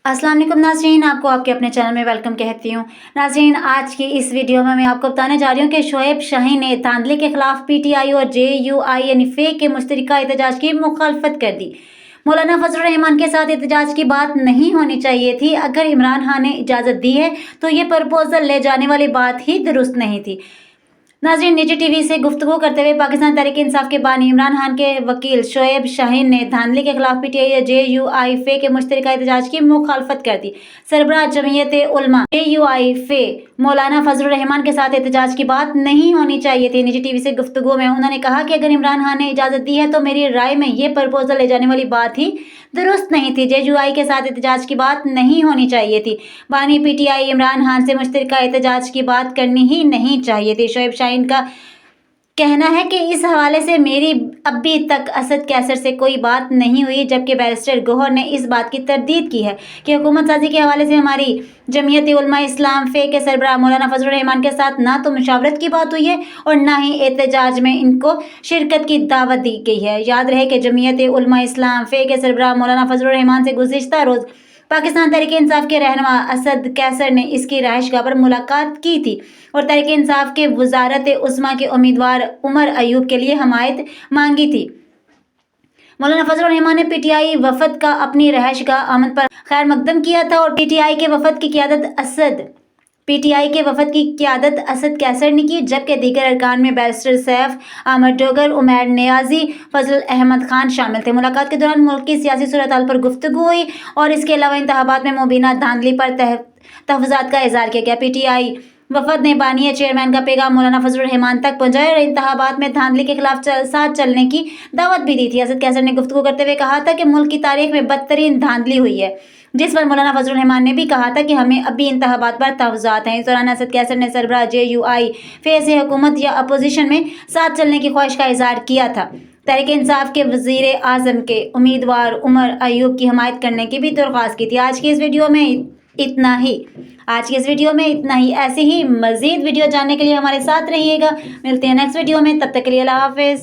अस्सलाम वालेकुम नाज़रीन, आपको आपके अपने चैनल में वेलकम कहती हूँ। नाज़रीन, आज की इस वीडियो में मैं आपको बताने जा रही हूँ कि शोएब शाहीन ने धांधली के खिलाफ पीटीआई और जेयूआई यानी फे के मुश्तरका एहतजाज की मुखालफत कर दी। मौलाना फजलुर रहमान के साथ एहतजाज की बात नहीं होनी चाहिए थी। अगर इमरान खान ने इजाज़त दी है तो ये प्रपोजल ले जाने वाली बात ही दुरुस्त नहीं थी। नाज़रीन, निजी टीवी से गुफ्तगू करते हुए पाकिस्तान तहरीक इंसाफ के बानी इमरान खान के वकील शोएब शाहीन ने धांधली के खिलाफ पीटीआई और जेयूआई फे के मुश्तरका एहतजाज की मुखालफत कर दी। सरबराह जमीयत उलमा जेयूआई फे मौलाना फजलुर रहमान के साथ एहतजाज की बात नहीं होनी चाहिए थी। निजी टीवी से गुफ्तगू में उन्होंने कहा कि अगर इमरान खान ने इजाज़त दी है तो मेरी राय में ये प्रपोजल ले जाने वाली बात ही दुरुस्त नहीं थी। जेयूआई के साथ एहतजाज की बात नहीं होनी चाहिए थी। बानी पीटीआई इमरान खान से मुश्तरका एहतजाज की बात करनी ही नहीं चाहिए थी। शोएब शाहीन का कहना है कि इस हवाले से मेरी अभी तक असद कैसर से कोई बात नहीं हुई, जबकि बैरिस्टर गौहर ने इस बात की तरदीद की है कि हुकूमत साजी के हवाले से हमारी जमीयत उलमा इस्लाम फे के सरबराह मौलाना फजलुर रहमान के साथ ना तो मुशावरत की बात हुई है और ना ही एहतजाज में इनको शिरकत की दावत दी गई है। याद रहे कि जमीयत उलमा इस्लाम फे के सरबराह मौलाना फजलुर रहमान से गुज़िश्ता रोज़ पाकिस्तान तहरीक इंसाफ के रहनुमा असद कैसर ने इसकी रहायशगाह पर मुलाकात की थी और तहरीक इंसाफ के वज़ारत उस्मा के उम्मीदवार उमर अयूब के लिए हमायत मांगी थी। मौलाना फजलुर रहमान ने पीटीआई वफद का अपनी रहायशगाह आमद पर खैर मकदम किया था और पीटीआई के वफद की क़यादत असद कैसर ने की, जबकि दीगर अरकान में बैरिस्टर सैफ अहमद डोगर, उमैर नियाज़ी, फजल अहमद खान शामिल थे। मुलाकात के दौरान मुल्क की सियासी सूरत-हाल पर गुफ्तगू हुई और इसके अलावा इंतखाबात में मुबीना धांधली पर तहफ़्फ़ुज़ात का इज़हार किया गया। पीटीआई वफद ने बानी चेयरमैन का पैगाम मौलाना फजलुर रहमान तक पहुंचाया और इंतखाबात में धांधली के खिलाफ साथ चलने की दावत भी दी थी। असद कैसर ने गुफ्तगू करते हुए कहा था कि मुल्क की तारीख में बदतरीन धांधली हुई है, जिस पर मौलाना फजलुर रहमान ने भी कहा था कि हमें अभी इंतखाबात पर तहफ़्फ़ुज़ात हैं। इस दौरान असद कैसर ने सरबराह जेयूआई फे से हुकूमत या अपोजिशन में साथ चलने की ख्वाहिश का इज़हार किया था। तहरीक इंसाफ के वज़ीर आज़म के उम्मीदवार उमर अयूब की हमायत करने की भी दरख्वास्त की थी। आज की इस वीडियो में इतना ही। ऐसे ही मज़ीद वीडियो जानने के लिए हमारे साथ रहिएगा। मिलते हैं नेक्स्ट वीडियो में, तब तक के लिए अल्लाह हाफ़िज़।